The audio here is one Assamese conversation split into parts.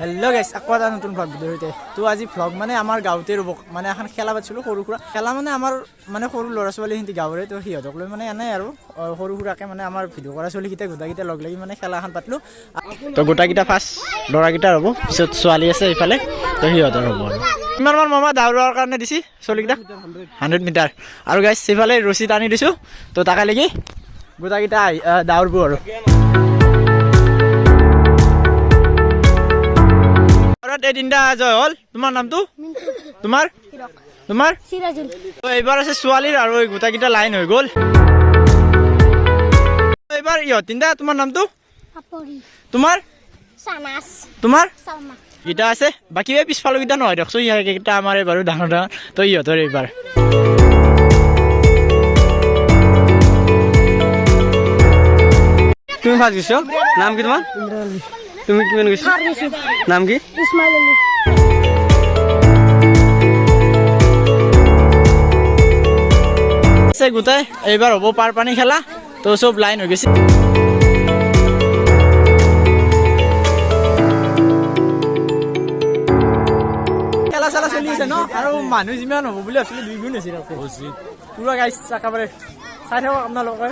হেল্ল' গাইছ, আকৌ এটা নতুন ভ্লগ ভিডিঅ' সৈতে। তো আজি ভ্লগ মানে আমাৰ গাঁৱতে ৰ'ব, মানে এখন খেলা পাতিছিলোঁ সৰু সুৰা খেলা, মানে আমাৰ মানে সৰু ল'ৰা ছোৱালীখিনি গাঁৱৰে, তো সিহঁতক লৈ মানে এনেই আৰু সৰু সুৰাকৈ মানে আমাৰ ভিডিঅ' কৰা ছোৱালীকেইটা গোটাকেইটা লগ লাগি মানে খেলা এখন পাতিলোঁ। তো গোটাকেইটা ফাৰ্ষ্ট ল'ৰাকেইটাৰ হ'ব, পিছত ছোৱালী আছে এইফালে, তো সিহঁতৰ হ'ব আৰু কিমানমান মামা দৌৰাৰ কাৰণে দিছি ছোৱালীকেইটা 100 মিটাৰ। আৰু গাইছ সেইফালে ৰছী টানি দিছোঁ, তো তাকে লাগি গোটাকেইটা দৌৰিব আৰু এই তিনিটা জয় হ'ল। তোমাৰ নামটো? তোমাৰ তোমাৰ এইবাৰ আছে ছোৱালীৰ, আৰু এই গোটাকেইটা লাইন হৈ গ'ল এইবাৰ ইহঁত তিনিটা। তোমাৰ নামটো? তোমাৰ তোমাৰ কেইটা আছে বাকী পিছফালৰ কেইটা নহয় দিয়কচোন, ইহঁতকেইটা আমাৰ এইবাৰো ডাঙৰ ডাঙৰ, তো ইহঁতৰ এইবাৰ তুমি ফাৰ্ষ্ট গৈছ। নাম কি তোমাৰ? তুমি কিমান গৈছা? নাম কি? গোটাই এইবাৰ হ'ব পাৰ পানী খেলা, তো চব লাইন হৈ গৈছে। খেলা চেলা চলি আছে ন, আৰু মানুহ যিমান হ'ব বুলি ভাবিছিলোঁ 2 গুণ হৈছে পুৰা গাইছ। একেবাৰে চাই থাকক আপোনালোকে,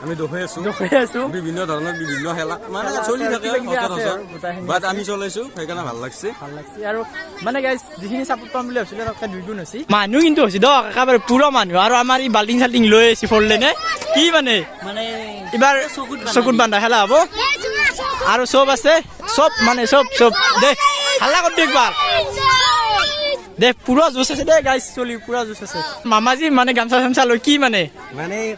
আমি দখে আছো বিভিন্ন ধৰণৰ বিভিন্ন খেলা মানে চলি থাকে, বাট আমি চলাইছো সেইকাৰণে ভাল লাগছে আৰু মানে গাইছ যিখিনি চাপোৰ্ট পাম বুলি ভাবিছিলোঁ তাতকৈ 2 গুণ হৈছে মানুহ, কিন্তু হৈছে দক একেবাৰে পুৰা মানুহ। আৰু আমাৰ এই বাল্টিং চাল্টিং লৈ আহিছে ফৰলেনে কি মানে এইবাৰ চকুত বান্ধা খেলা হ'ব, আৰু চব আছে, চব মানে চব দে হাল্লা কৰি একবাৰ দে, পুৰা জোচ আছে দে গাইছ, চলি পুৰা জোচ আছে। মামাজি মানে গামছা চামচা লৈ কি মানে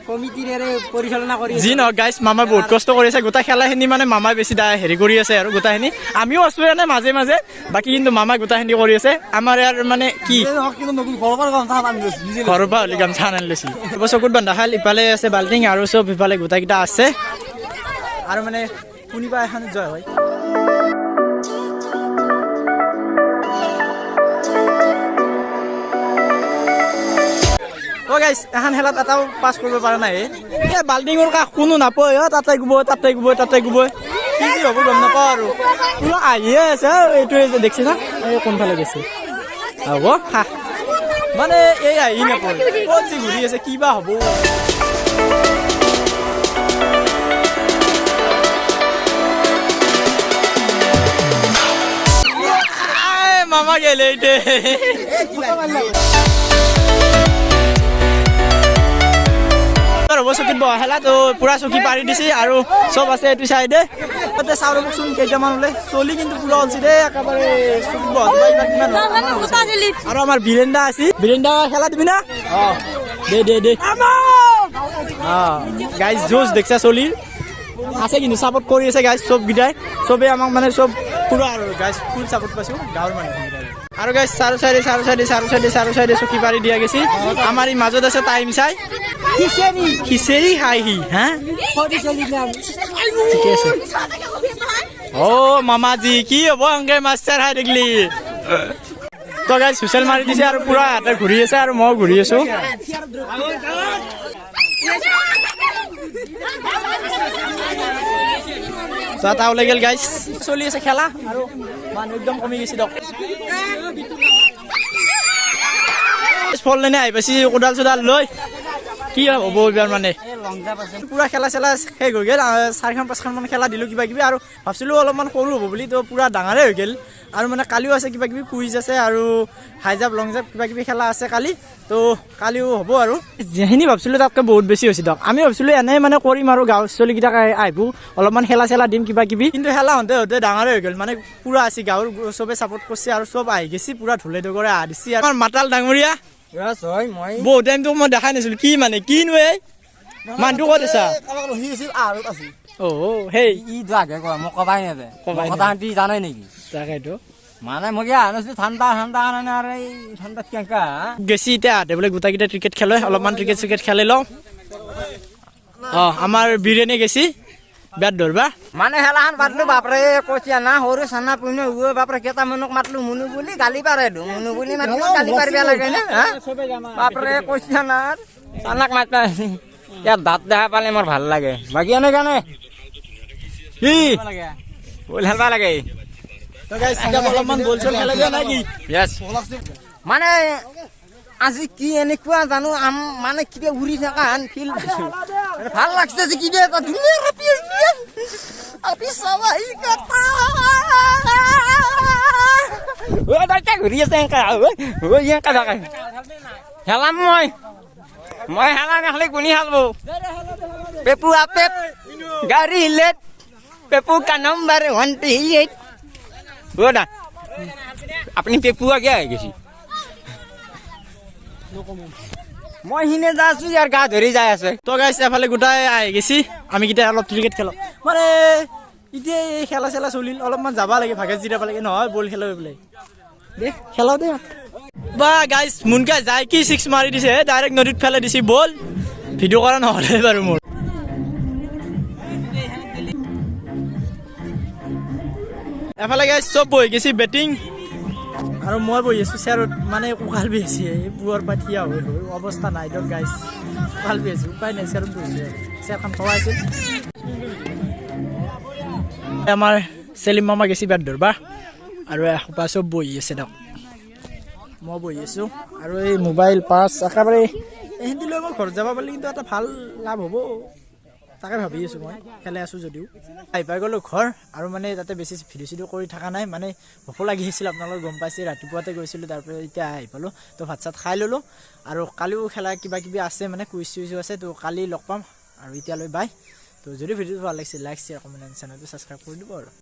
কমিটিৰে পৰিচালনা কৰি যি নহওক গাইছ, মামাই বহুত কষ্ট কৰিছে। গোটেই খেলাখিনি মানে মামাই বেছি হেৰি কৰি আছে, আৰু গোটেইখিনি আমিও আছো এনে মাজে মাজে, বাকী কিন্তু মামাই গোটেইখিনি কৰি আছে। আমাৰ ইয়াৰ মানে কি ঘৰৰ পৰা হ'লে গামছা আনি লৈছে। চকুত বান্ধা খাল ইফালে আছে বাল্টিং, আৰু চব ইফালে গোটেইকেইটা আছে, আৰু মানে কোনোবা এখন জয় হয়। অ গাইছ, এখন খেলাত এটাও পাছ কৰিব পৰা নাই। এই বাল্টিঙৰ কাষ কোনো নাপায়, তাতে গুব কি যি হ'ব গম নাপাওঁ, আৰু পুৰা আহিয়ে আছে। এইটোৱে দেখছি না, এই কোনফালে গৈছে হ'ব খা, মানে এই আহি নাপায়, ক'ত যি ঘূৰি আছে কিবা হ'ব। মামা গেলে এইটে চকীত বহা খেলা, তো পুৰা চকী পাৰি দিছে, আৰু চব আছে এইটো চাইডে। তাতে চাওঁ ৰ'বচোন কেইটামান ওলাই চলি, কিন্তু পুৰা অলছি দেই একেবাৰে চকীত বহা কিমান। আৰু আমাৰ বীৰেন্দা আছে, বীৰেন্দা খেলা দিবি না? দে গাইজ জোচ দেখছা চলি আছে, কিন্তু চাপৰ্ট কৰি আছে গাইজ চবকেইটাই, চবেই আমাক মানে চব পুৰা আৰু গাইজ ফুল চাপৰ্ট পাইছোঁ গাঁৱৰ মানুহখিনিৰ। আৰু গাইজ চাৰু চাইডে চকী পাৰি দিয়া গৈছে। আমাৰ এই মাজত আছে টাইম চাই খিচেৰি খাই সি হা ঠিকে আছে। অ' মামাজি কি হ'ব অংকে মাষ্টাৰ খাই দেখিলি। তো গাইজ হুইচেল মাৰি দিছে, আৰু পুৰা হাতে ঘূৰি আছে, আৰু ময়ো ঘূৰি আছো। এটা ওলাই গ'ল গাইজ, চলি আছে খেলা, আৰু মানুহ একদম কমি গৈছে দিয়ক। ফল লেনে আহি পাইছে কোদাল চোদাল লৈ, কি হ'ব এইবাৰ মানে পুৰা খেলা চেলা শেষ হৈ গ'ল। 4-5খন মান খেলা দিলোঁ কিবা কিবি, আৰু ভাবছিলোঁ অলপমান সৰু হ'ব বুলি, তো পুৰা ডাঙৰে হৈ গ'ল। আৰু মানে কালিও আছে কিবা কিবি কুইজ আছে, আৰু হাই জাম্প লং জাম্প কিবা কিবি খেলা আছে কালি, তো কালিও হ'ব। আৰু যিখিনি ভাবছিলোঁ তাতকৈ বহুত বেছি হৈছে দিয়ক। আমি ভাবছিলোঁ এনেই মানে কৰিম, আৰু গাঁৱৰ ছোৱালীকেইটাক আহিব অলপমান খেলা চেলা দিম কিবা কিবি, কিন্তু খেলা হওঁতে ডাঙৰে হৈ গ'ল। মানে পুৰা আছে গাঁৱৰ চবে চাপৰ্ট কৰিছে, আৰু চব আহি গৈছে পুৰা ঢোলে ডগৰে আহ দিছে। আমাৰ মাতাল ডাঙৰীয়া বহুত টাইম তোক মই দেখাই নাছিলো, কি মানে কিনো এই মানুহটো ক'ত আছা? সেই মোক কবাই নেকি জানাই নেকি? তাকেতো মানে মই আনিছো ঠাণ্ডা কাৰণে, আৰু এই ঠাণ্ডাত কেনেকা গেছি এতিয়া আহতে বোলে গোটাকেইটা ক্ৰিকেট খেলে, অলপমান ক্ৰিকেট খেলি লওঁ। আমাৰ বিৰিয়ানী গেছি বেট ধৰবা মানে খেলাখন পাতলো, বাপৰে কৈছে না সৰু চানা পুনে বাপৰে কেইটামানক মাতলো মুনু বুলি গালি পাৰে, মুনু বুলি মাতিলো গালি পাৰিব লাগে না, বাপৰে কৈছে না চানাক মাতা ইয়াত দাঁত দেখা পালে মোৰ ভাল লাগে। বাকী এনেকানে কি বল খেলবা লাগে তো গাইছ এতিয়া অলপমান বল চল খেলা দিয়া নাই কি য়েছ মানে আজি কি এনেকুৱা জানো মানে কিবা উৰি থকা হান ফিল ভাল লাগছে যে কিবা এটা ধুনীয়া ৰাপি আপি চাবা ই কথা ও দাইটা ঘূৰি আছে এংকা ও এংকা থাকে হেলাম মই হেলা নেখলি কোনি হালব পেপু আপেপ গাড়ী লেট পেপু কা নাম্বার 138 বুঝা আপনি পেপু আগে আই গেছি মই হিনে যাইছো ইয়াৰ গা ধৰি যাই আছে তো গাইছ এফালে গোটাই আহি গেছি আমি কিটা অলপ ক্ৰিকেট খেলো মানে এতিয়া এই খেলা চেলা চলিল অলপমান যাবা লাগে ভাগে জিৰাব লাগে নহয় বল খেলো বোলে দে খেলাও দে বা গাইছ মুনকা যাই কি 6 মাৰি দিছে ডাইৰেক্ট নদীত ফেলে দিছি বল ভিডিঅ' কৰা নহলে বাৰু মোৰ এফালে গাইছ চব বহি গেছি বেটিং আৰু মই বহি আছো চেয়াৰত মানে কোকাল বেছি পুৱাৰ পাঠিয়া হৈ অৱস্থা নাই দিয়ক গাইছ কোকাল বেছি উপায় নাই চেয়াৰত বহিছে চেয়াৰখন থোৱাইছিল আমাৰ চেলিম মামা গেছি বেট ধৰবা আৰু এসোপা চব বহি আছে দিয়ক মই বহি আছো আৰু এই মোবাইল পাছ একেবাৰে এহেঁতি লৈ মই ঘৰত যাব পাৰিলে কিন্তু এটা ভাল লাভ হ'ব তাকে ভাবি আছো মই খেলে আছো যদিও আহি পাই গ'লো ঘৰ আৰু মানে তাতে বেছি ভিডিঅ' চিডিঅ' কৰি থকা নাই মানে ভোক লাগি আহিছিল আপোনালোকে গম পাইছে ৰাতিপুৱাতে গৈছিলোঁ তাৰপৰা এতিয়া আহি পালোঁ তো ভাত চাত খাই ল'লোঁ আৰু কালিও খেলা কিবা কিবি আছে মানে কুইজ চুইজো আছে তো কালি লগ পাম আৰু এতিয়ালৈ বাই তো যদি ভিডিঅ'টো ভাল লাগিছে লাইক শ্বেয়াৰ কমেণ্ট চেনেলটো ছাবস্ক্ৰাইব কৰি দিব আৰু